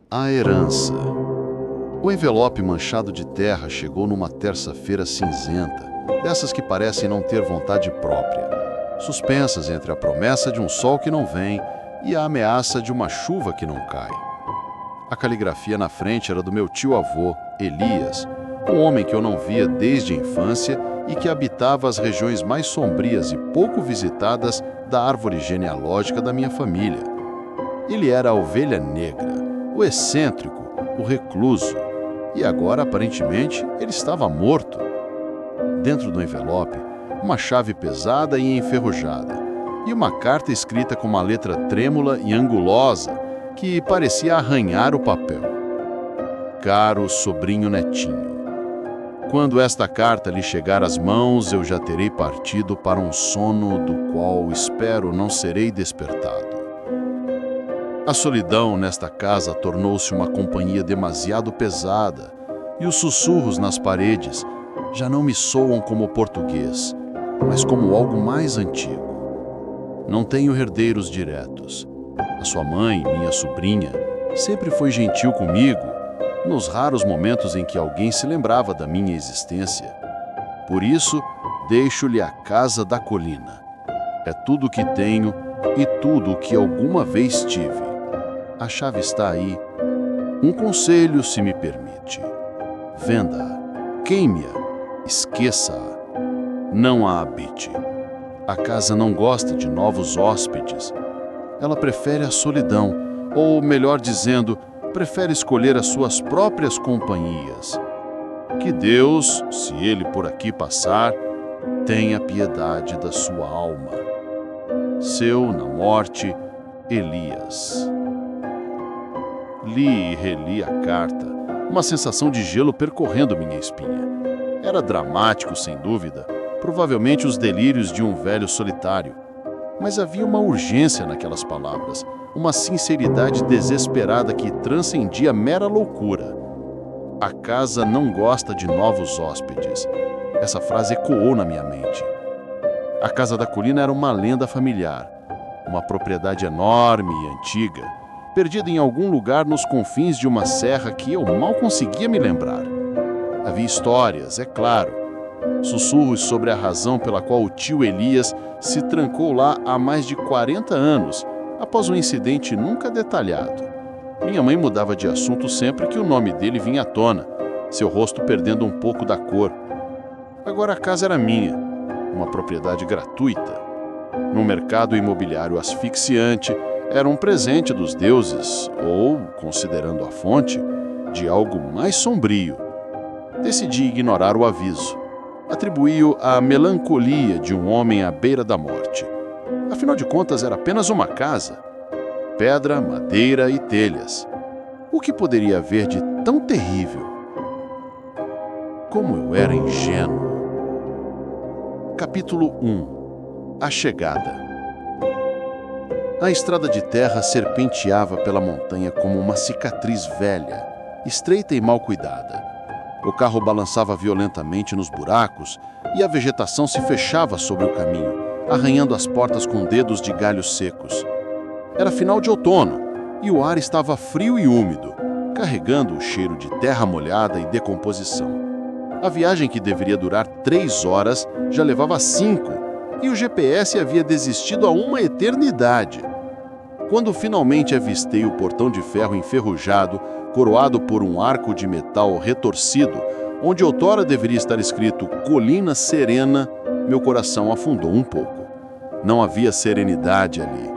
A herança. O envelope manchado de terra chegou numa terça-feira cinzenta, dessas que parecem não ter vontade própria, suspensas entre a promessa de um sol que não vem e a ameaça de uma chuva que não cai. A caligrafia na frente era do meu tio-avô, Elias, um homem que eu não via desde a infância e que habitava as regiões mais sombrias e pouco visitadas da árvore genealógica da minha família. Ele era a ovelha negra, o excêntrico, o recluso, e agora, aparentemente, ele estava morto. Dentro do envelope, uma chave pesada e enferrujada, e uma carta escrita com uma letra trêmula e angulosa que parecia arranhar o papel. Caro sobrinho netinho, quando esta carta lhe chegar às mãos, eu já terei partido para um sono do qual espero não serei despertado. A solidão nesta casa tornou-se uma companhia demasiado pesada, e os sussurros nas paredes já não me soam como português, mas como algo mais antigo. Não tenho herdeiros diretos. A sua mãe, minha sobrinha, sempre foi gentil comigo, nos raros momentos em que alguém se lembrava da minha existência. Por isso, deixo-lhe a casa da colina. É tudo o que tenho e tudo o que alguma vez tive. A chave está aí. Um conselho, se me permite. Venda-a, queime-a, esqueça-a. Não a habite. A casa não gosta de novos hóspedes. Ela prefere a solidão, ou, melhor dizendo, prefere escolher as suas próprias companhias. Que Deus, se ele por aqui passar, tenha piedade da sua alma. Seu, na morte, Elias. Li e reli a carta, uma sensação de gelo percorrendo minha espinha. Era dramático, sem dúvida, provavelmente os delírios de um velho solitário. Mas havia uma urgência naquelas palavras, uma sinceridade desesperada que transcendia mera loucura. A casa não gosta de novos hóspedes. Essa frase ecoou na minha mente. A casa da colina era uma lenda familiar, uma propriedade enorme e antiga, perdida em algum lugar nos confins de uma serra que eu mal conseguia me lembrar. Havia histórias, é claro, sussurros sobre a razão pela qual o tio Elias se trancou lá há mais de 40 anos, após um incidente nunca detalhado. Minha mãe mudava de assunto sempre que o nome dele vinha à tona, seu rosto perdendo um pouco da cor. Agora a casa era minha, uma propriedade gratuita. Num mercado imobiliário asfixiante, era um presente dos deuses, ou, considerando a fonte, de algo mais sombrio. Decidi ignorar o aviso. Atribuí-o à melancolia de um homem à beira da morte. Afinal de contas, era apenas uma casa. Pedra, madeira e telhas. O que poderia haver de tão terrível? Como eu era ingênuo. Capítulo 1. A chegada. A estrada de terra serpenteava pela montanha como uma cicatriz velha, estreita e mal cuidada. O carro balançava violentamente nos buracos e a vegetação se fechava sobre o caminho, arranhando as portas com dedos de galhos secos. Era final de outono e o ar estava frio e úmido, carregando o cheiro de terra molhada e decomposição. A viagem, que deveria durar 3 horas, já levava 5, e o GPS havia desistido há uma eternidade. Quando finalmente avistei o portão de ferro enferrujado, coroado por um arco de metal retorcido, onde outrora deveria estar escrito Colina Serena, meu coração afundou um pouco. Não havia serenidade ali,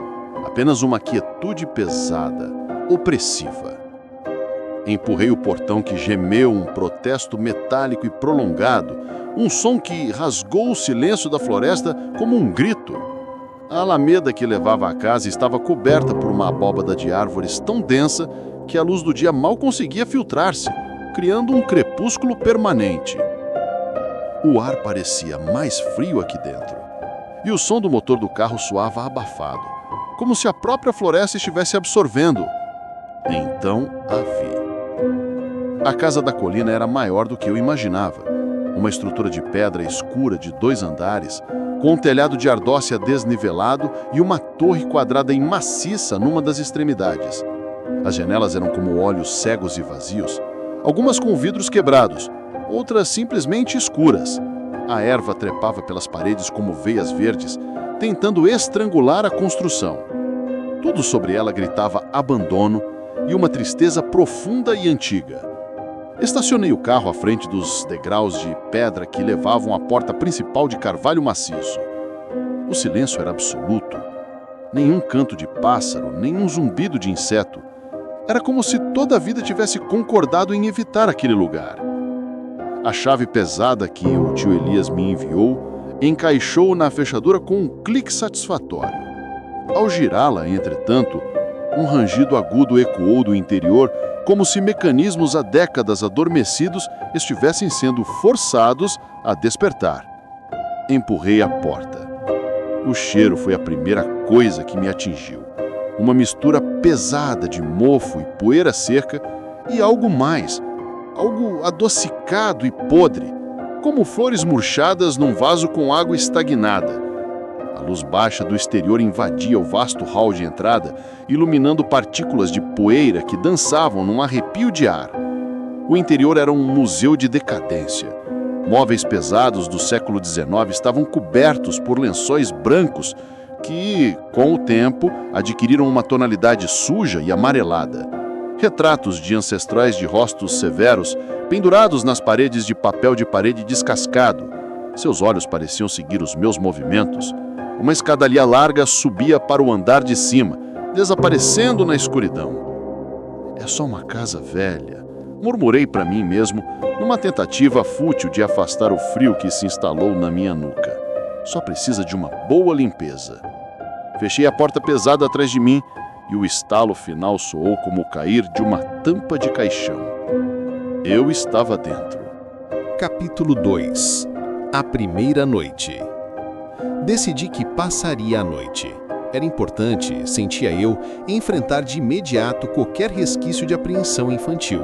apenas uma quietude pesada, opressiva. Empurrei o portão, que gemeu um protesto metálico e prolongado, um som que rasgou o silêncio da floresta como um grito. A alameda que levava à casa estava coberta por uma abóbada de árvores tão densa que a luz do dia mal conseguia filtrar-se, criando um crepúsculo permanente. O ar parecia mais frio aqui dentro, e o som do motor do carro soava abafado, como se a própria floresta estivesse absorvendo. Então a vi. A casa da colina era maior do que eu imaginava. Uma estrutura de pedra escura de 2 andares, com um telhado de ardócia desnivelado e uma torre quadrada e maciça numa das extremidades. As janelas eram como olhos cegos e vazios, algumas com vidros quebrados, outras simplesmente escuras. A erva trepava pelas paredes como veias verdes, tentando estrangular a construção. Tudo sobre ela gritava abandono e uma tristeza profunda e antiga. Estacionei o carro à frente dos degraus de pedra que levavam à porta principal de carvalho maciço. O silêncio era absoluto. Nenhum canto de pássaro, nenhum zumbido de inseto. Era como se toda a vida tivesse concordado em evitar aquele lugar. A chave pesada que o tio Elias me enviou encaixou na fechadura com um clique satisfatório. Ao girá-la, entretanto, um rangido agudo ecoou do interior, como se mecanismos há décadas adormecidos estivessem sendo forçados a despertar. Empurrei a porta. O cheiro foi a primeira coisa que me atingiu. Uma mistura pesada de mofo e poeira seca e algo mais, algo adocicado e podre, como flores murchadas num vaso com água estagnada. A luz baixa do exterior invadia o vasto hall de entrada, iluminando partículas de poeira que dançavam num arrepio de ar. O interior era um museu de decadência. Móveis pesados do século XIX estavam cobertos por lençóis brancos que, com o tempo, adquiriram uma tonalidade suja e amarelada. Retratos de ancestrais de rostos severos, pendurados nas paredes de papel de parede descascado. Seus olhos pareciam seguir os meus movimentos. Uma escadaria larga subia para o andar de cima, desaparecendo na escuridão. É só uma casa velha, murmurei para mim mesmo, numa tentativa fútil de afastar o frio que se instalou na minha nuca. Só precisa de uma boa limpeza. Fechei a porta pesada atrás de mim e o estalo final soou como o cair de uma tampa de caixão. Eu estava dentro. Capítulo 2. A primeira noite. Decidi que passaria a noite. Era importante, sentia eu, enfrentar de imediato qualquer resquício de apreensão infantil.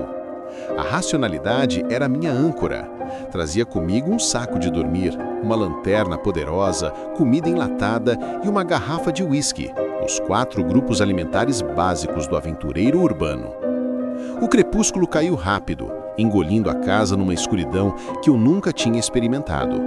A racionalidade era minha âncora. Trazia comigo um saco de dormir, uma lanterna poderosa, comida enlatada e uma garrafa de uísque, os 4 grupos alimentares básicos do aventureiro urbano. O crepúsculo caiu rápido, engolindo a casa numa escuridão que eu nunca tinha experimentado.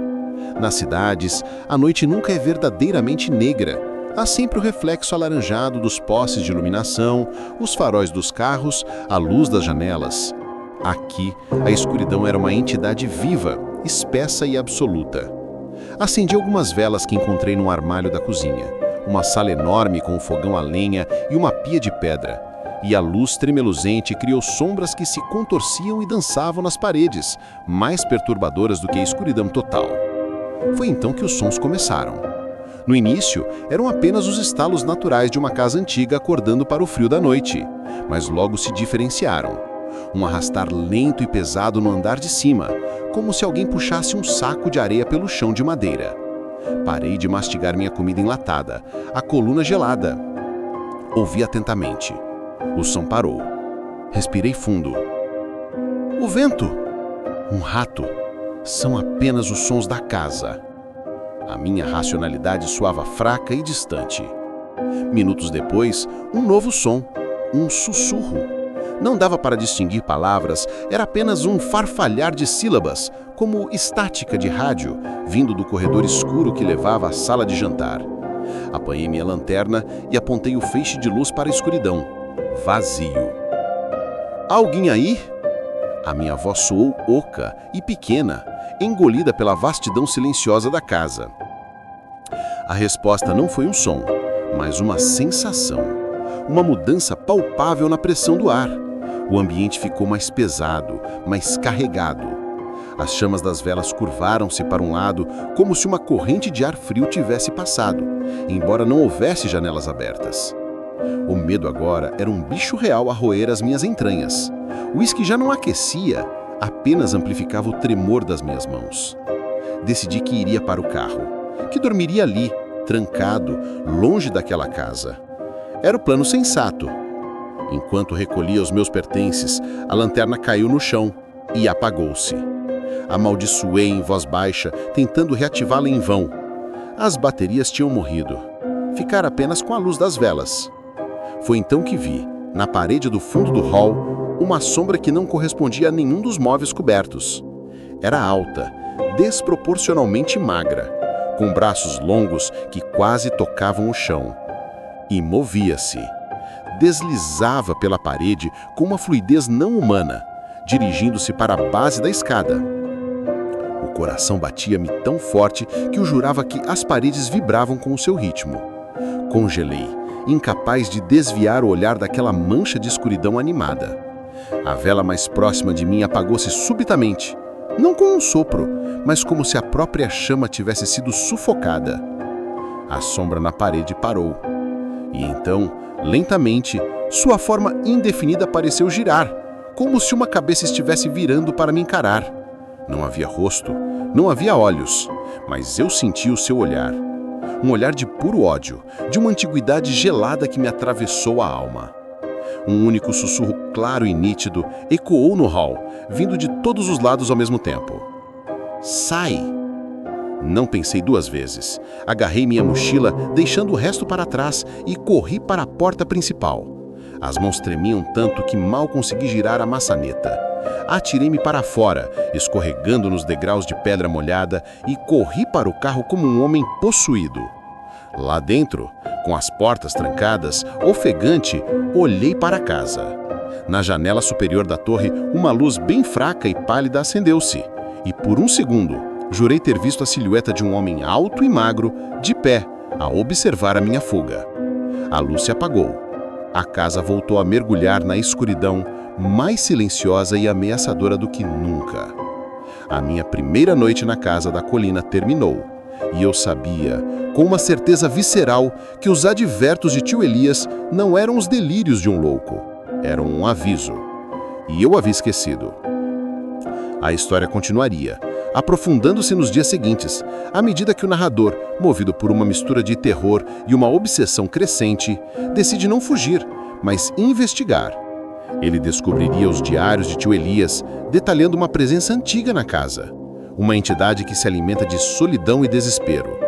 Nas cidades, a noite nunca é verdadeiramente negra. Há sempre o reflexo alaranjado dos postes de iluminação, os faróis dos carros, a luz das janelas. Aqui, a escuridão era uma entidade viva, espessa e absoluta. Acendi algumas velas que encontrei num armário da cozinha, uma sala enorme com um fogão a lenha e uma pia de pedra. E a luz tremeluzente criou sombras que se contorciam e dançavam nas paredes, mais perturbadoras do que a escuridão total. Foi então que os sons começaram. No início, eram apenas os estalos naturais de uma casa antiga acordando para o frio da noite, mas logo se diferenciaram. Um arrastar lento e pesado no andar de cima, como se alguém puxasse um saco de areia pelo chão de madeira. Parei de mastigar minha comida enlatada, a coluna gelada. Ouvi atentamente. O som parou. Respirei fundo. O vento! Um rato! São apenas os sons da casa. A minha racionalidade soava fraca e distante. Minutos depois, um novo som. Um sussurro. Não dava para distinguir palavras, era apenas um farfalhar de sílabas, como estática de rádio, vindo do corredor escuro que levava à sala de jantar. Apanhei minha lanterna e apontei o feixe de luz para a escuridão. Vazio. Há alguém aí? A minha voz soou oca e pequena, engolida pela vastidão silenciosa da casa. A resposta não foi um som, mas uma sensação. Uma mudança palpável na pressão do ar. O ambiente ficou mais pesado, mais carregado. As chamas das velas curvaram-se para um lado, como se uma corrente de ar frio tivesse passado, embora não houvesse janelas abertas. O medo agora era um bicho real a roer as minhas entranhas. O uísque já não aquecia, apenas amplificava o tremor das minhas mãos. Decidi que iria para o carro, que dormiria ali, trancado, longe daquela casa. Era o plano sensato. Enquanto recolhia os meus pertences, a lanterna caiu no chão e apagou-se. Amaldiçoei em voz baixa, tentando reativá-la em vão. As baterias tinham morrido. Ficara apenas com a luz das velas. Foi então que vi, na parede do fundo do hall, uma sombra que não correspondia a nenhum dos móveis cobertos. Era alta, desproporcionalmente magra, com braços longos que quase tocavam o chão. E movia-se. Deslizava pela parede com uma fluidez não humana, dirigindo-se para a base da escada. O coração batia-me tão forte que eu jurava que as paredes vibravam com o seu ritmo. Congelei, incapaz de desviar o olhar daquela mancha de escuridão animada. A vela mais próxima de mim apagou-se subitamente, não com um sopro, mas como se a própria chama tivesse sido sufocada. A sombra na parede parou. E então, lentamente, sua forma indefinida pareceu girar, como se uma cabeça estivesse virando para me encarar. Não havia rosto, não havia olhos, mas eu senti o seu olhar. Um olhar de puro ódio, de uma antiguidade gelada que me atravessou a alma. Um único sussurro claro e nítido ecoou no hall, vindo de todos os lados ao mesmo tempo. Sai! Não pensei duas vezes. Agarrei minha mochila, deixando o resto para trás, e corri para a porta principal. As mãos tremiam tanto que mal consegui girar a maçaneta. Atirei-me para fora, escorregando nos degraus de pedra molhada, e corri para o carro como um homem possuído. Lá dentro, com as portas trancadas, ofegante, olhei para a casa. Na janela superior da torre, uma luz bem fraca e pálida acendeu-se, e por um segundo, jurei ter visto a silhueta de um homem alto e magro, de pé, a observar a minha fuga. A luz se apagou. A casa voltou a mergulhar na escuridão, mais silenciosa e ameaçadora do que nunca. A minha primeira noite na casa da colina terminou, e eu sabia, com uma certeza visceral, que os advertos de tio Elias não eram os delírios de um louco, eram um aviso. E eu havia esquecido. A história continuaria, aprofundando-se nos dias seguintes, à medida que o narrador, movido por uma mistura de terror e uma obsessão crescente, decide não fugir, mas investigar. Ele descobriria os diários de tio Elias, detalhando uma presença antiga na casa, uma entidade que se alimenta de solidão e desespero.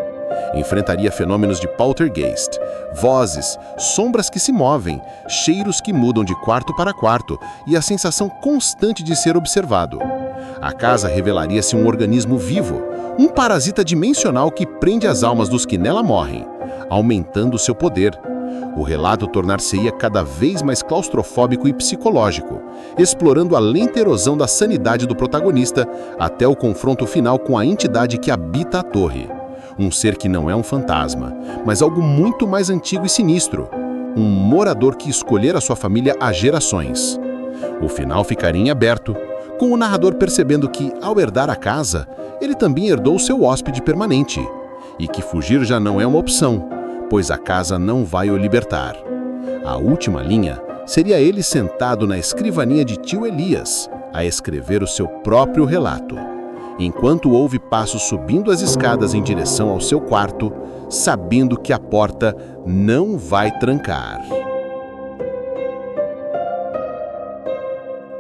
Enfrentaria fenômenos de poltergeist, vozes, sombras que se movem, cheiros que mudam de quarto para quarto e a sensação constante de ser observado. A casa revelaria-se um organismo vivo, um parasita dimensional que prende as almas dos que nela morrem, aumentando seu poder. O relato tornar-se-ia cada vez mais claustrofóbico e psicológico, explorando a lenta erosão da sanidade do protagonista até o confronto final com a entidade que habita a torre. Um ser que não é um fantasma, mas algo muito mais antigo e sinistro. Um morador que escolhera sua família há gerações. O final ficaria em aberto, com o narrador percebendo que, ao herdar a casa, ele também herdou seu hóspede permanente, e que fugir já não é uma opção, pois a casa não vai o libertar. A última linha seria ele sentado na escrivaninha de tio Elias, a escrever o seu próprio relato, enquanto ouve passos subindo as escadas em direção ao seu quarto, sabendo que a porta não vai trancar.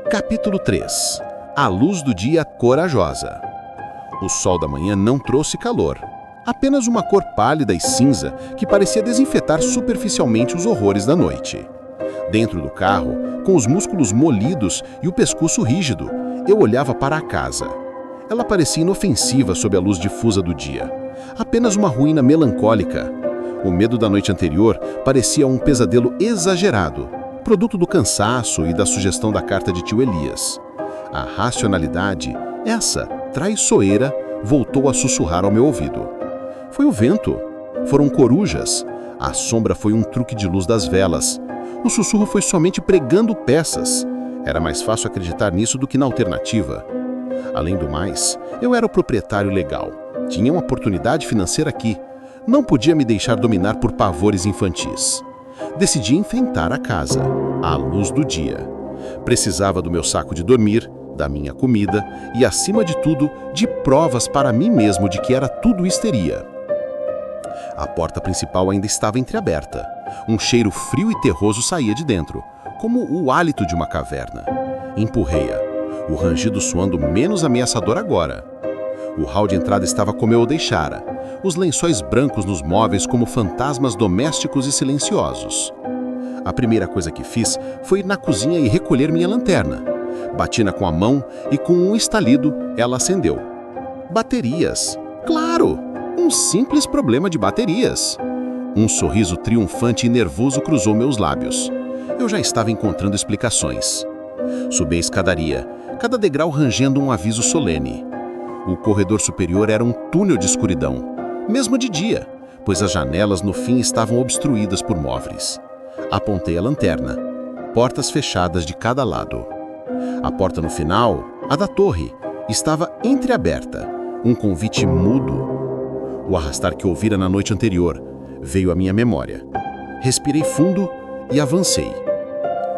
Capítulo 3. A luz do dia corajosa. O sol da manhã não trouxe calor, apenas uma cor pálida e cinza que parecia desinfetar superficialmente os horrores da noite. Dentro do carro, com os músculos molidos e o pescoço rígido, eu olhava para a casa. Ela parecia inofensiva sob a luz difusa do dia, apenas uma ruína melancólica. O medo da noite anterior parecia um pesadelo exagerado, produto do cansaço e da sugestão da carta de tio Elias. A racionalidade, essa traiçoeira, voltou a sussurrar ao meu ouvido. Foi o vento, foram corujas, a sombra foi um truque de luz das velas. O sussurro foi somente pregando peças. Era mais fácil acreditar nisso do que na alternativa. Além do mais, eu era o proprietário legal. Tinha uma oportunidade financeira aqui. Não podia me deixar dominar por pavores infantis. Decidi enfrentar a casa, à luz do dia. Precisava do meu saco de dormir, da minha comida e, acima de tudo, de provas para mim mesmo de que era tudo histeria. A porta principal ainda estava entreaberta. Um cheiro frio e terroso saía de dentro, como o hálito de uma caverna. Empurrei-a, o rangido soando menos ameaçador agora. O hall de entrada estava como eu o deixara, os lençóis brancos nos móveis como fantasmas domésticos e silenciosos. A primeira coisa que fiz foi ir na cozinha e recolher minha lanterna. Bati-na com a mão e, com um estalido, ela acendeu. Baterias! Claro! Um simples problema de baterias. Um sorriso triunfante e nervoso cruzou meus lábios. Eu já estava encontrando explicações. Subi a escadaria, cada degrau rangendo um aviso solene. O corredor superior era um túnel de escuridão, mesmo de dia, pois as janelas no fim estavam obstruídas por móveis. Apontei a lanterna. Portas fechadas de cada lado. A porta no final, a da torre, estava entreaberta, um convite mudo. O arrastar que ouvira na noite anterior veio à minha memória. Respirei fundo e avancei.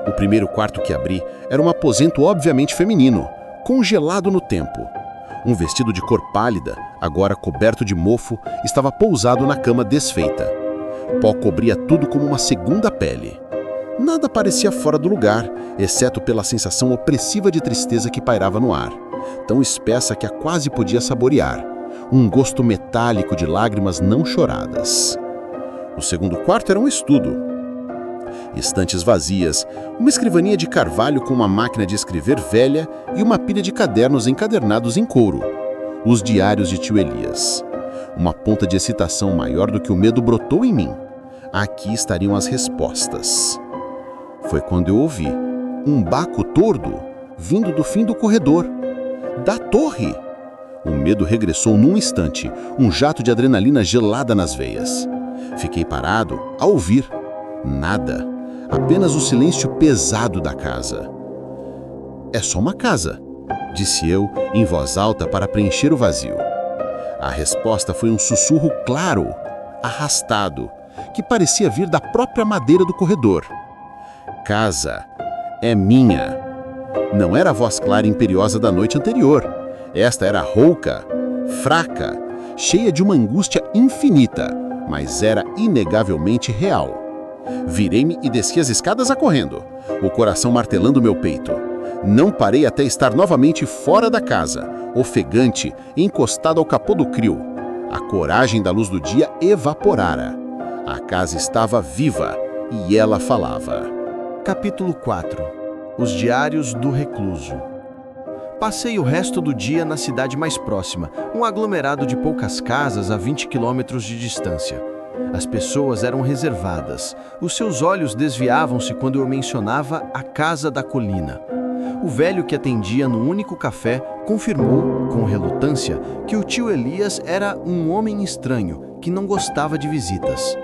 O primeiro quarto que abri era um aposento obviamente feminino, congelado no tempo. Um vestido de cor pálida, agora coberto de mofo, estava pousado na cama desfeita. Pó cobria tudo como uma segunda pele. Nada parecia fora do lugar, exceto pela sensação opressiva de tristeza que pairava no ar, tão espessa que a quase podia saborear. Um gosto metálico de lágrimas não choradas. O segundo quarto era um estudo. Estantes vazias, uma escrivaninha de carvalho com uma máquina de escrever velha e uma pilha de cadernos encadernados em couro. Os diários de tio Elias. Uma ponta de excitação maior do que o medo brotou em mim. Aqui estariam as respostas. Foi quando eu ouvi um baco tordo vindo do fim do corredor. Da torre! O medo regressou num instante, um jato de adrenalina gelada nas veias. Fiquei parado a ouvir. Nada. Apenas o silêncio pesado da casa. É só uma casa, disse eu em voz alta para preencher o vazio. A resposta foi um sussurro claro, arrastado, que parecia vir da própria madeira do corredor. Casa é minha. Não era a voz clara e imperiosa da noite anterior. Esta era rouca, fraca, cheia de uma angústia infinita, mas era inegavelmente real. Virei-me e desci as escadas a correndo, o coração martelando meu peito. Não parei até estar novamente fora da casa, ofegante, encostado ao capô do CRIO. A coragem da luz do dia evaporara. A casa estava viva e ela falava. Capítulo 4. Os diários do recluso. Passei o resto do dia na cidade mais próxima, um aglomerado de poucas casas a 20 quilômetros de distância. As pessoas eram reservadas. Os seus olhos desviavam-se quando eu mencionava a Casa da Colina. O velho que atendia no único café confirmou, com relutância, que o tio Elias era um homem estranho, que não gostava de visitas.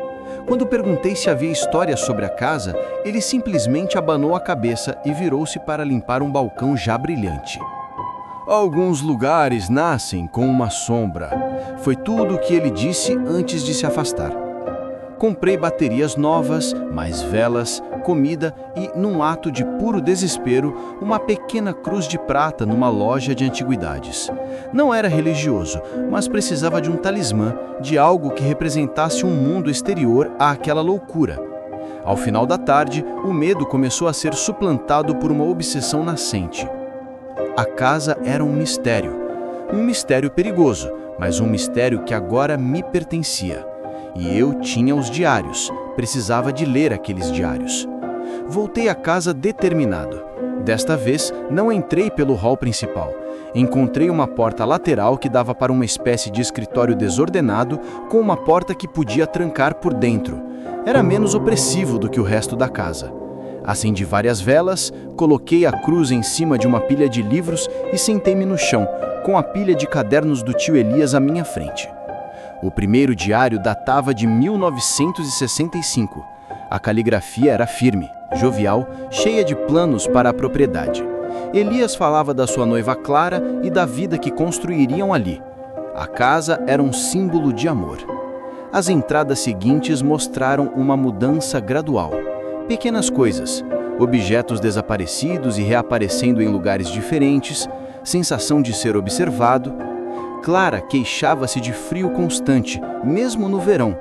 Quando perguntei se havia história sobre a casa, ele simplesmente abanou a cabeça e virou-se para limpar um balcão já brilhante. Alguns lugares nascem com uma sombra. Foi tudo o que ele disse antes de se afastar. Comprei baterias novas, mais velas, comida e, num ato de puro desespero, uma pequena cruz de prata numa loja de antiguidades. Não era religioso, mas precisava de um talismã, de algo que representasse um mundo exterior àquela loucura. Ao final da tarde, o medo começou a ser suplantado por uma obsessão nascente. A casa era um mistério perigoso, mas um mistério que agora me pertencia. E eu tinha os diários, precisava de ler aqueles diários. Voltei à casa determinado. Desta vez, não entrei pelo hall principal. Encontrei uma porta lateral que dava para uma espécie de escritório desordenado, com uma porta que podia trancar por dentro. Era menos opressivo do que o resto da casa. Acendi várias velas, coloquei a cruz em cima de uma pilha de livros e sentei-me no chão, com a pilha de cadernos do tio Elias à minha frente. O primeiro diário datava de 1965. A caligrafia era firme, jovial, cheia de planos para a propriedade. Elias falava da sua noiva Clara e da vida que construiriam ali. A casa era um símbolo de amor. As entradas seguintes mostraram uma mudança gradual. Pequenas coisas, objetos desaparecidos e reaparecendo em lugares diferentes, sensação de ser observado. Clara queixava-se de frio constante, mesmo no verão.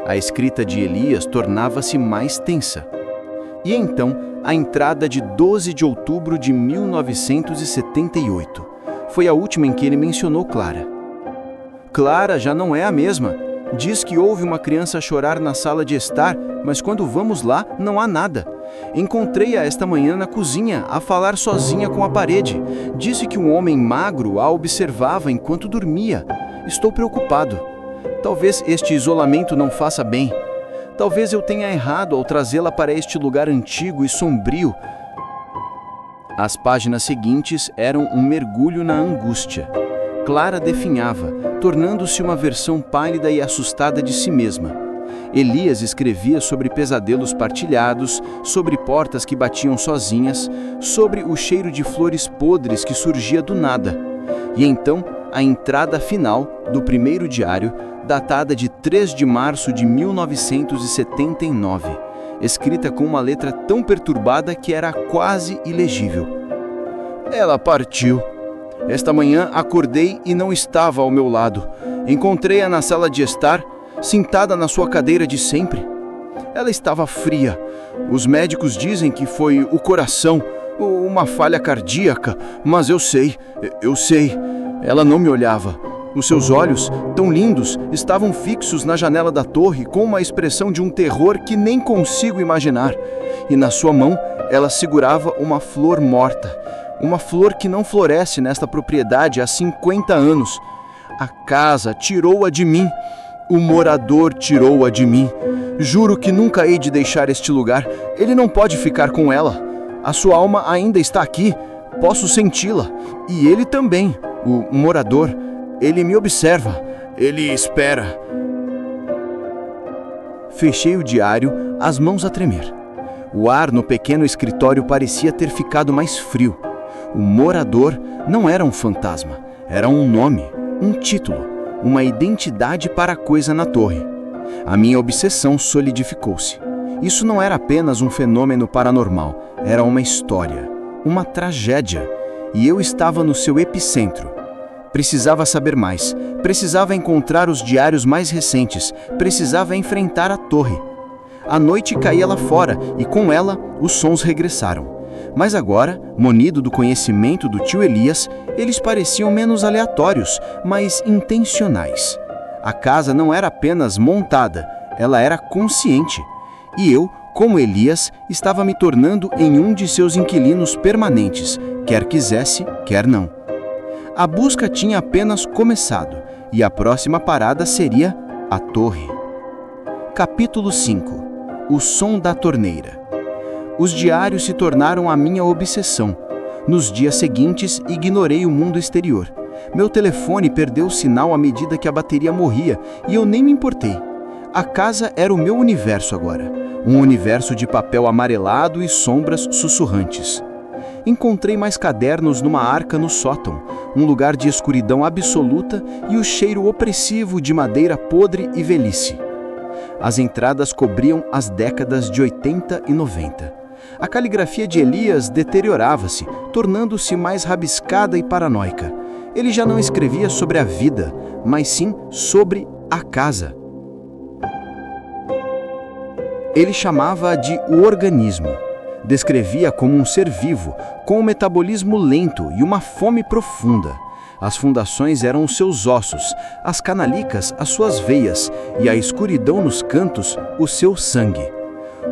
A escrita de Elias tornava-se mais tensa. E então, a entrada de 12 de outubro de 1978. Foi a última em que ele mencionou Clara. Clara já não é a mesma. Diz que houve uma criança chorar na sala de estar, mas quando vamos lá, não há nada. Encontrei-a esta manhã na cozinha, a falar sozinha com a parede. Disse que um homem magro a observava enquanto dormia. Estou preocupado. Talvez este isolamento não faça bem. Talvez eu tenha errado ao trazê-la para este lugar antigo e sombrio. As páginas seguintes eram um mergulho na angústia. Clara definhava, tornando-se uma versão pálida e assustada de si mesma. Elias escrevia sobre pesadelos partilhados, sobre portas que batiam sozinhas, sobre o cheiro de flores podres que surgia do nada. E então, a entrada final do primeiro diário, datada de 3 de março de 1979, escrita com uma letra tão perturbada que era quase ilegível. Ela partiu. Esta manhã acordei e não estava ao meu lado. Encontrei-a na sala de estar, sentada na sua cadeira de sempre. Ela estava fria. Os médicos dizem que foi o coração, uma falha cardíaca, mas eu sei. Ela não me olhava. Os seus olhos, tão lindos, estavam fixos na janela da torre com uma expressão de um terror que nem consigo imaginar. E na sua mão, ela segurava uma flor morta. Uma flor que não floresce nesta propriedade há 50 anos. A casa tirou-a de mim. O morador tirou-a de mim. Juro que nunca hei de deixar este lugar. Ele não pode ficar com ela. A sua alma ainda está aqui. Posso senti-la. E ele também, o morador. Ele me observa. Ele espera. Fechei o diário, as mãos a tremer. O ar no pequeno escritório parecia ter ficado mais frio. O morador não era um fantasma, era um nome, um título, uma identidade para a coisa na torre. A minha obsessão solidificou-se. Isso não era apenas um fenômeno paranormal, era uma história, uma tragédia, e eu estava no seu epicentro. Precisava saber mais, precisava encontrar os diários mais recentes, precisava enfrentar a torre. A noite caía lá fora e com ela os sons regressaram. Mas agora, munido do conhecimento do tio Elias, eles pareciam menos aleatórios, mas intencionais. A casa não era apenas montada, ela era consciente. E eu, como Elias, estava me tornando em um de seus inquilinos permanentes, quer quisesse, quer não. A busca tinha apenas começado, e a próxima parada seria a torre. Capítulo 5. O som da torneira. Os diários se tornaram a minha obsessão. Nos dias seguintes, ignorei o mundo exterior. Meu telefone perdeu o sinal à medida que a bateria morria e eu nem me importei. A casa era o meu universo agora. Um universo de papel amarelado e sombras sussurrantes. Encontrei mais cadernos numa arca no sótão, um lugar de escuridão absoluta e o cheiro opressivo de madeira podre e velhice. As entradas cobriam as décadas de 80 e 90. A caligrafia de Elias deteriorava-se, tornando-se mais rabiscada e paranoica. Ele já não escrevia sobre a vida, mas sim sobre a casa. Ele chamava-a de o organismo. Descrevia como um ser vivo, com um metabolismo lento e uma fome profunda. As fundações eram os seus ossos, as canalicas as suas veias e a escuridão nos cantos o seu sangue.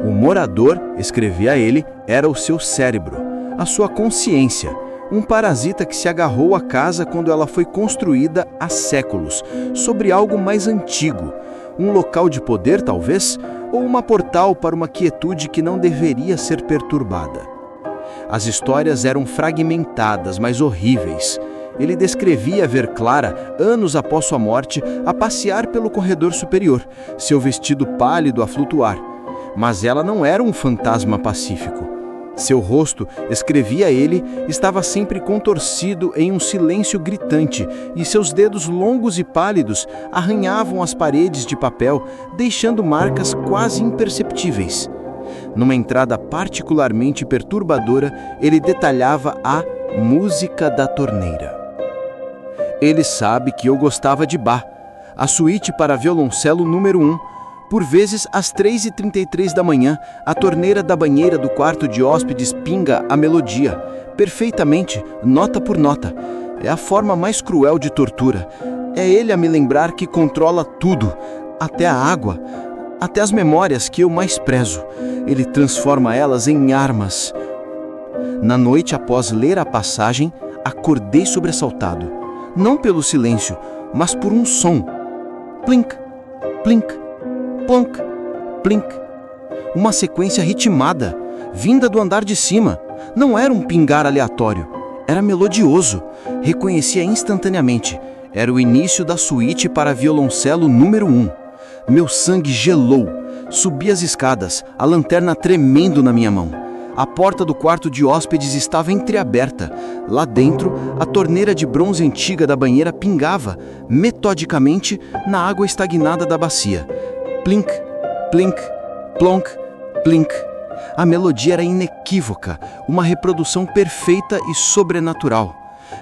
O morador, escrevia ele, era o seu cérebro, a sua consciência, um parasita que se agarrou à casa quando ela foi construída há séculos, sobre algo mais antigo, um local de poder talvez, ou uma portal para uma quietude que não deveria ser perturbada. As histórias eram fragmentadas, mas horríveis. Ele descrevia ver Clara, anos após sua morte, a passear pelo corredor superior, seu vestido pálido a flutuar. Mas ela não era um fantasma pacífico. Seu rosto, escrevia ele, estava sempre contorcido em um silêncio gritante e seus dedos longos e pálidos arranhavam as paredes de papel, deixando marcas quase imperceptíveis. Numa entrada particularmente perturbadora, ele detalhava a música da torneira. Ele sabe que eu gostava de Bach, a suíte para violoncelo número 1. Por vezes, às 3h33 da manhã, a torneira da banheira do quarto de hóspedes pinga a melodia, perfeitamente, nota por nota. É a forma mais cruel de tortura. É ele a me lembrar que controla tudo, até a água, até as memórias que eu mais prezo. Ele transforma elas em armas. Na noite após ler a passagem, acordei sobressaltado, não pelo silêncio, mas por um som. Plink, plink, plonk, plink. Uma sequência ritmada, vinda do andar de cima. Não era um pingar aleatório, era melodioso. Reconhecia instantaneamente. Era o início da suíte para violoncelo número 1. Meu sangue gelou. Subi as escadas, a lanterna tremendo na minha mão. A porta do quarto de hóspedes estava entreaberta. Lá dentro, a torneira de bronze antiga da banheira pingava, metodicamente, na água estagnada da bacia. Plink, plink, plonk, plink. A melodia era inequívoca, uma reprodução perfeita e sobrenatural.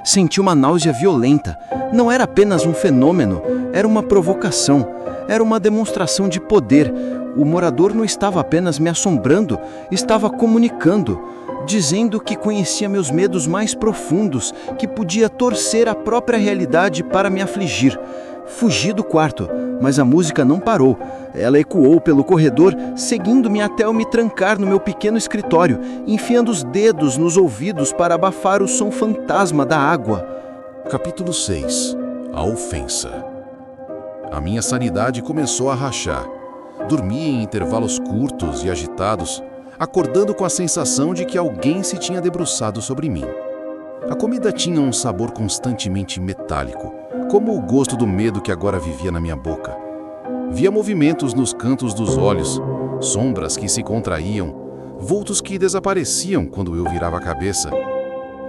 Senti uma náusea violenta. Não era apenas um fenômeno, era uma provocação. Era uma demonstração de poder. O morador não estava apenas me assombrando, estava comunicando, dizendo que conhecia meus medos mais profundos, que podia torcer a própria realidade para me afligir. Fugi do quarto, mas a música não parou. Ela ecoou pelo corredor, seguindo-me até eu me trancar no meu pequeno escritório, enfiando os dedos nos ouvidos para abafar o som fantasma da água. Capítulo 6. A ofensa. A minha sanidade começou a rachar. Dormia em intervalos curtos e agitados, acordando com a sensação de que alguém se tinha debruçado sobre mim. A comida tinha um sabor constantemente metálico, como o gosto do medo que agora vivia na minha boca. Via movimentos nos cantos dos olhos, sombras que se contraíam, vultos que desapareciam quando eu virava a cabeça.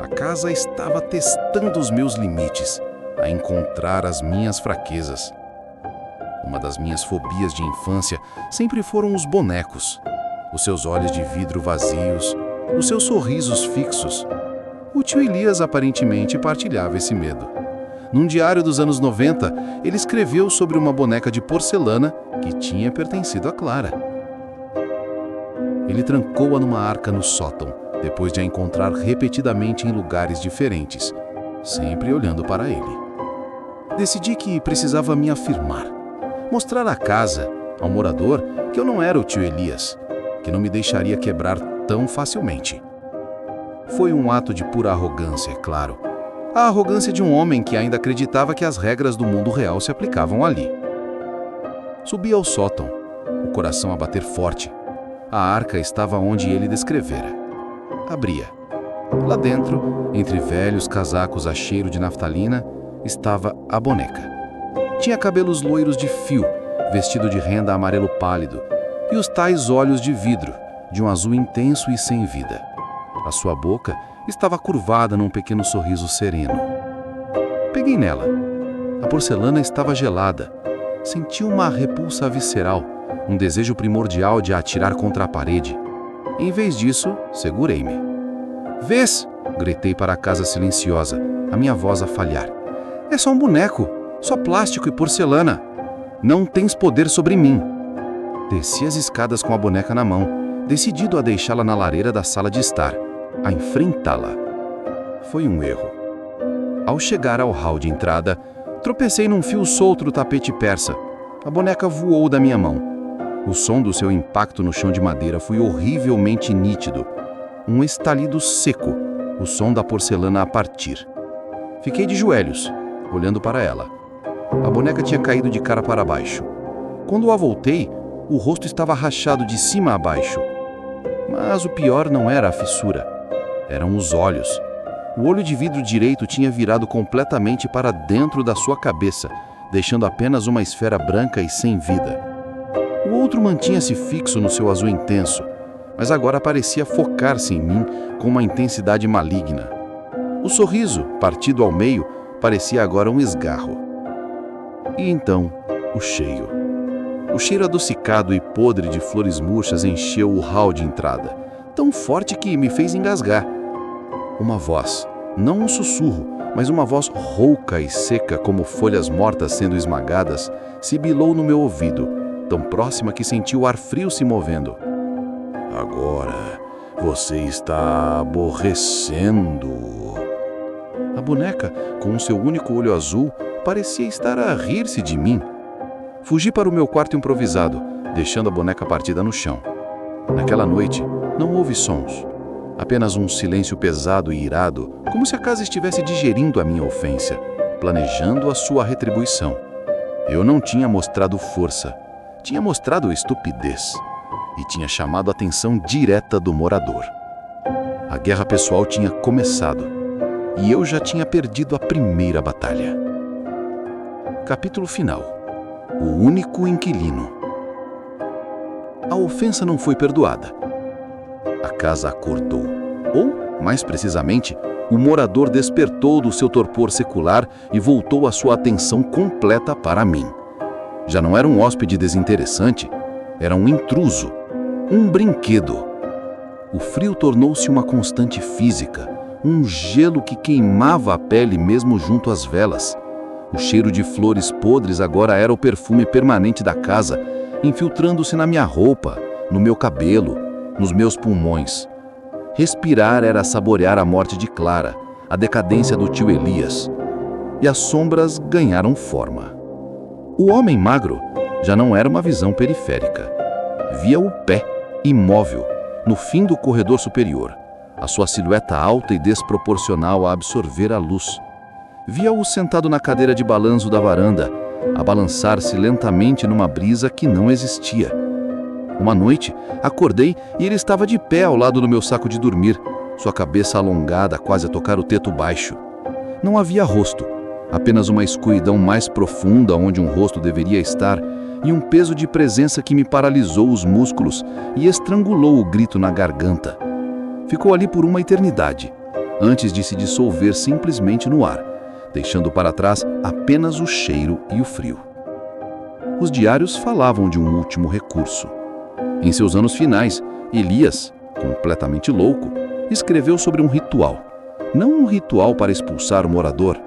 A casa estava testando os meus limites, a encontrar as minhas fraquezas. Uma das minhas fobias de infância sempre foram os bonecos. Os seus olhos de vidro vazios, os seus sorrisos fixos. O tio Elias aparentemente partilhava esse medo. Num diário dos anos 90, ele escreveu sobre uma boneca de porcelana que tinha pertencido a Clara. Ele trancou-a numa arca no sótão, depois de a encontrar repetidamente em lugares diferentes, sempre olhando para ele. Decidi que precisava me afirmar. Mostrar à casa, ao morador, que eu não era o tio Elias, que não me deixaria quebrar tão facilmente. Foi um ato de pura arrogância, é claro. A arrogância de um homem que ainda acreditava que as regras do mundo real se aplicavam ali. Subi ao sótão, o coração a bater forte. A arca estava onde ele descrevera. Abria. Lá dentro, entre velhos casacos a cheiro de naftalina, estava a boneca. Tinha cabelos loiros de fio, vestido de renda amarelo pálido, e os tais olhos de vidro, de um azul intenso e sem vida. A sua boca estava curvada num pequeno sorriso sereno. Peguei nela. A porcelana estava gelada. Senti uma repulsa visceral, um desejo primordial de a atirar contra a parede. Em vez disso, segurei-me. "Vês?" gritei para a casa silenciosa, a minha voz a falhar. "É só um boneco. Só plástico e porcelana. Não tens poder sobre mim." Desci as escadas com a boneca na mão, decidido a deixá-la na lareira da sala de estar, a enfrentá-la. Foi um erro. Ao chegar ao hall de entrada, tropecei num fio solto do tapete persa. A boneca voou da minha mão. O som do seu impacto no chão de madeira foi horrivelmente nítido. Um estalido seco, o som da porcelana a partir. Fiquei de joelhos, olhando para ela. A boneca tinha caído de cara para baixo. Quando a voltei, o rosto estava rachado de cima a baixo. Mas o pior não era a fissura, eram os olhos. O olho de vidro direito tinha virado completamente para dentro da sua cabeça, deixando apenas uma esfera branca e sem vida. O outro mantinha-se fixo no seu azul intenso, mas agora parecia focar-se em mim com uma intensidade maligna. O sorriso, partido ao meio, parecia agora um esgarro. E então, o cheiro. O cheiro adocicado e podre de flores murchas encheu o hall de entrada, tão forte que me fez engasgar. Uma voz, não um sussurro, mas uma voz rouca e seca como folhas mortas sendo esmagadas, sibilou no meu ouvido, tão próxima que senti o ar frio se movendo. "Agora, você está aborrecendo." A boneca, com o seu único olho azul, parecia estar a rir-se de mim. Fugi para o meu quarto improvisado, deixando a boneca partida no chão. Naquela noite, não houve sons. Apenas um silêncio pesado e irado, como se a casa estivesse digerindo a minha ofensa, planejando a sua retribuição. Eu não tinha mostrado força, tinha mostrado estupidez e tinha chamado a atenção direta do morador. A guerra pessoal tinha começado e eu já tinha perdido a primeira batalha. Capítulo final. O único inquilino. A ofensa não foi perdoada. A casa acordou, ou, mais precisamente, o morador despertou do seu torpor secular e voltou a sua atenção completa para mim. Já não era um hóspede desinteressante, era um intruso, um brinquedo. O frio tornou-se uma constante física, um gelo que queimava a pele mesmo junto às velas. O cheiro de flores podres agora era o perfume permanente da casa, infiltrando-se na minha roupa, no meu cabelo, nos meus pulmões. Respirar era saborear a morte de Clara, a decadência do tio Elias. E as sombras ganharam forma. O homem magro já não era uma visão periférica. Via o pé, imóvel, no fim do corredor superior, a sua silhueta alta e desproporcional a absorver a luz. Via-o sentado na cadeira de balanço da varanda, a balançar-se lentamente numa brisa que não existia. Uma noite, acordei e ele estava de pé ao lado do meu saco de dormir, sua cabeça alongada quase a tocar o teto baixo. Não havia rosto, apenas uma escuridão mais profunda onde um rosto deveria estar e um peso de presença que me paralisou os músculos e estrangulou o grito na garganta. Ficou ali por uma eternidade, antes de se dissolver simplesmente no ar, deixando para trás apenas o cheiro e o frio. Os diários falavam de um último recurso. Em seus anos finais, Elias, completamente louco, escreveu sobre um ritual. Não um ritual para expulsar o morador.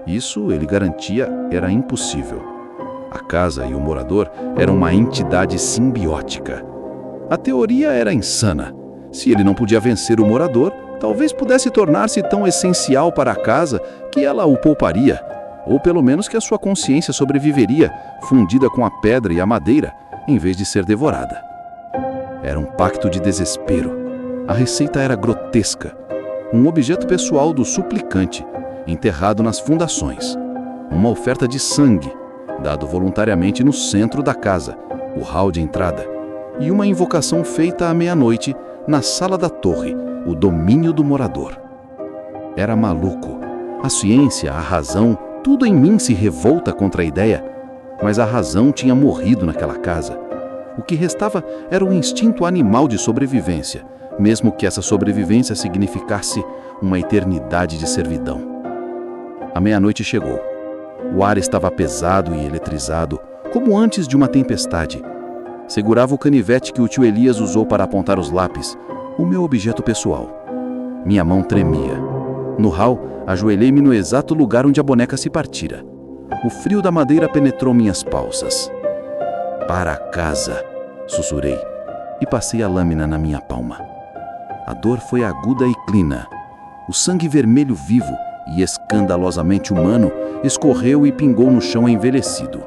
Isso, ele garantia, era impossível. A casa e o morador eram uma entidade simbiótica. A teoria era insana. Se ele não podia vencer o morador, talvez pudesse tornar-se tão essencial para a casa que ela o pouparia, ou pelo menos que a sua consciência sobreviveria, fundida com a pedra e a madeira, em vez de ser devorada. Era um pacto de desespero. A receita era grotesca. Um objeto pessoal do suplicante, enterrado nas fundações. Uma oferta de sangue, dado voluntariamente no centro da casa, o hall de entrada. E uma invocação feita à meia-noite, na sala da torre, o domínio do morador. Era maluco. A ciência, a razão, tudo em mim se revolta contra a ideia. Mas a razão tinha morrido naquela casa. O que restava era o instinto animal de sobrevivência, mesmo que essa sobrevivência significasse uma eternidade de servidão. A meia-noite chegou. O ar estava pesado e eletrizado, como antes de uma tempestade. Segurava o canivete que o tio Elias usou para apontar os lápis, o meu objeto pessoal. Minha mão tremia. No hall, ajoelhei-me no exato lugar onde a boneca se partira. O frio da madeira penetrou minhas palsas. Para casa, sussurrei, e passei a lâmina na minha palma. A dor foi aguda e clina. O sangue vermelho vivo e escandalosamente humano escorreu e pingou no chão envelhecido.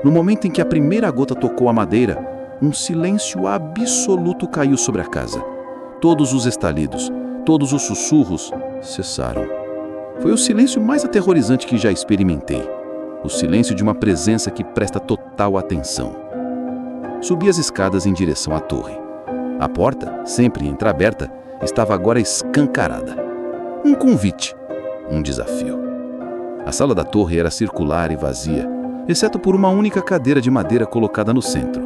No momento em que a primeira gota tocou a madeira, um silêncio absoluto caiu sobre a casa. Todos os estalidos, todos os sussurros cessaram. Foi o silêncio mais aterrorizante que já experimentei. O silêncio de uma presença que presta total atenção. Subi as escadas em direção à torre. A porta, sempre entreaberta, estava agora escancarada. Um convite, um desafio. A sala da torre era circular e vazia, exceto por uma única cadeira de madeira colocada no centro.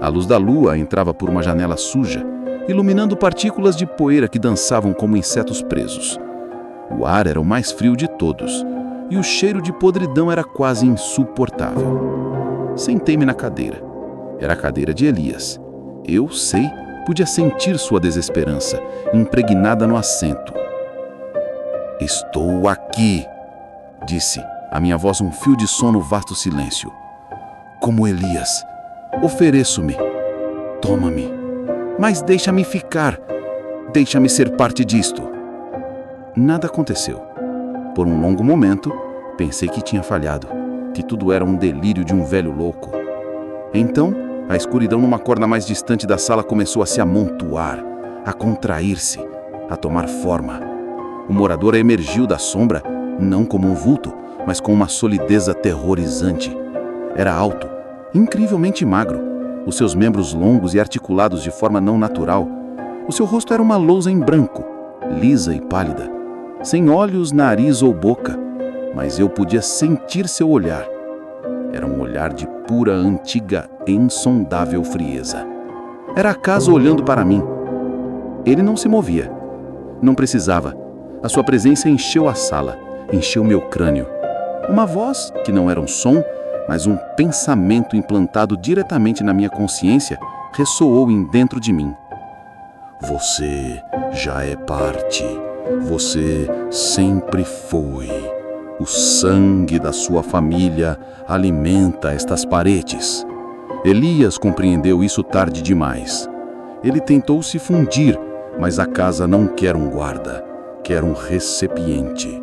A luz da lua entrava por uma janela suja, iluminando partículas de poeira que dançavam como insetos presos. O ar era o mais frio de todos, e o cheiro de podridão era quase insuportável. Sentei-me na cadeira. Era a cadeira de Elias. Eu sei, podia sentir sua desesperança, impregnada no assento. "Estou aqui", disse, a minha voz um fio de som no vasto silêncio. "Como Elias, ofereço-me. Toma-me. Mas deixa-me ficar. Deixa-me ser parte disto." Nada aconteceu. Por um longo momento, pensei que tinha falhado, que tudo era um delírio de um velho louco. Então, a escuridão numa corna mais distante da sala começou a se amontoar, a contrair-se, a tomar forma. O morador emergiu da sombra, não como um vulto, mas com uma solidez aterrorizante. Era alto, incrivelmente magro, os seus membros longos e articulados de forma não natural. O seu rosto era uma lousa em branco, lisa e pálida, sem olhos, nariz ou boca, mas eu podia sentir seu olhar. Era um olhar de pura, antiga e insondável frieza. Era a casa olhando para mim. Ele não se movia. Não precisava. A sua presença encheu a sala, encheu meu crânio. Uma voz, que não era um som, mas um pensamento implantado diretamente na minha consciência, ressoou dentro de mim. Você já é parte. Você sempre foi. O sangue da sua família alimenta estas paredes. Elias compreendeu isso tarde demais. Ele tentou se fundir, mas a casa não quer um guarda, quer um recipiente.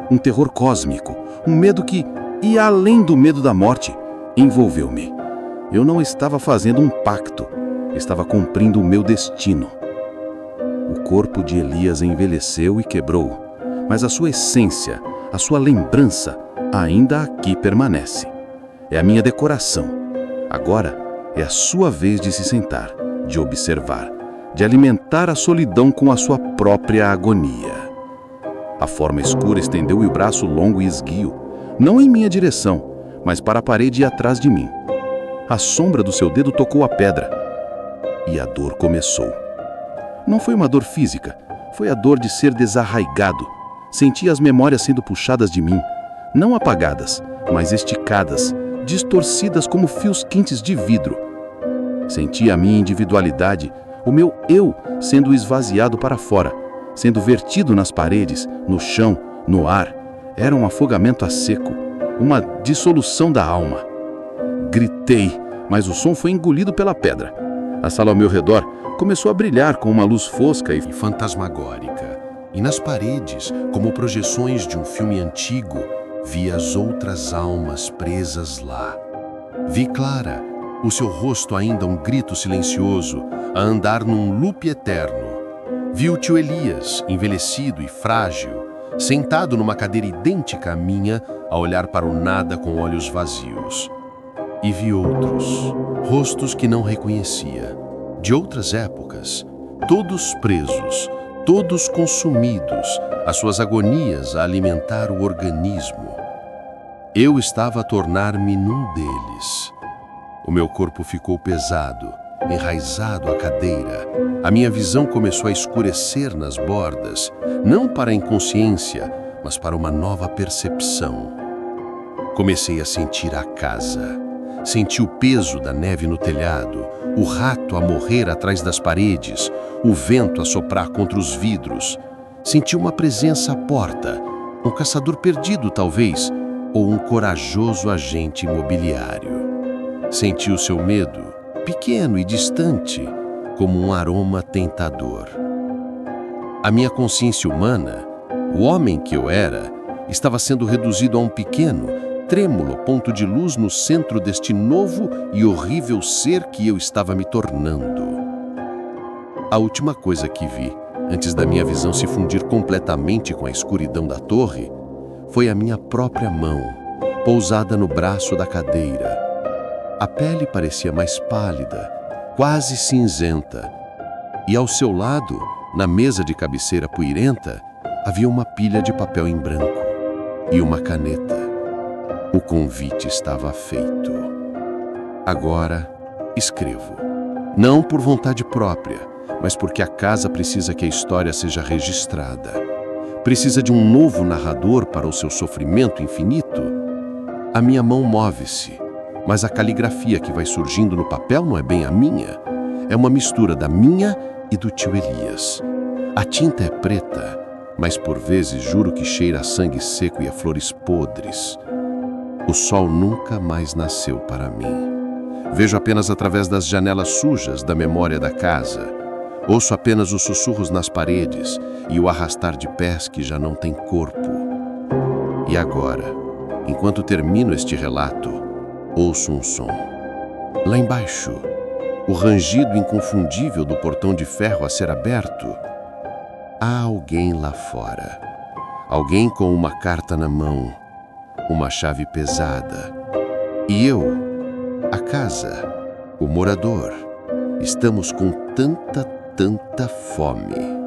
Um terror cósmico, um medo que ia além do medo da morte, envolveu-me. Eu não estava fazendo um pacto, estava cumprindo o meu destino. O corpo de Elias envelheceu e quebrou, mas a sua essência, a sua lembrança, ainda aqui permanece. É a minha decoração. Agora é a sua vez de se sentar, de observar, de alimentar a solidão com a sua própria agonia. A forma escura estendeu o braço longo e esguio, não em minha direção, mas para a parede atrás de mim. A sombra do seu dedo tocou a pedra, e a dor começou. Não foi uma dor física, foi a dor de ser desarraigado. Senti as memórias sendo puxadas de mim, não apagadas, mas esticadas, distorcidas como fios quentes de vidro. Senti a minha individualidade, o meu eu sendo esvaziado para fora, sendo vertido nas paredes, no chão, no ar. Era um afogamento a seco, uma dissolução da alma. Gritei, mas o som foi engolido pela pedra. A sala ao meu redor começou a brilhar com uma luz fosca e fantasmagórica. E nas paredes, como projeções de um filme antigo, vi as outras almas presas lá. Vi Clara, o seu rosto ainda um grito silencioso, a andar num loop eterno. Vi o tio Elias, envelhecido e frágil, sentado numa cadeira idêntica à minha, a olhar para o nada com olhos vazios. E vi outros, rostos que não reconhecia, de outras épocas, todos presos, todos consumidos, as suas agonias a alimentar o organismo. Eu estava a tornar-me num deles. O meu corpo ficou pesado, enraizado à cadeira. A minha visão começou a escurecer nas bordas, não para a inconsciência, mas para uma nova percepção. Comecei a sentir a casa. Senti o peso da neve no telhado, o rato a morrer atrás das paredes, o vento a soprar contra os vidros. Senti uma presença à porta, um caçador perdido talvez, ou um corajoso agente imobiliário. Senti o seu medo, pequeno e distante, como um aroma tentador. A minha consciência humana, o homem que eu era, estava sendo reduzido a um pequeno, trêmulo ponto de luz no centro deste novo e horrível ser que eu estava me tornando. A última coisa que vi, antes da minha visão se fundir completamente com a escuridão da torre, foi a minha própria mão, pousada no braço da cadeira. A pele parecia mais pálida, quase cinzenta, e ao seu lado, na mesa de cabeceira poeirenta, havia uma pilha de papel em branco e uma caneta. O convite estava feito. Agora, escrevo. Não por vontade própria, mas porque a casa precisa que a história seja registrada. Precisa de um novo narrador para o seu sofrimento infinito. A minha mão move-se, mas a caligrafia que vai surgindo no papel não é bem a minha. É uma mistura da minha e do tio Elias. A tinta é preta, mas por vezes juro que cheira a sangue seco e a flores podres. O sol nunca mais nasceu para mim. Vejo apenas através das janelas sujas da memória da casa. Ouço apenas os sussurros nas paredes e o arrastar de pés que já não têm corpo. E agora, enquanto termino este relato, ouço um som. Lá embaixo, o rangido inconfundível do portão de ferro a ser aberto. Há alguém lá fora. Alguém com uma carta na mão, uma chave pesada. E eu, a casa, o morador, estamos com tanta fome.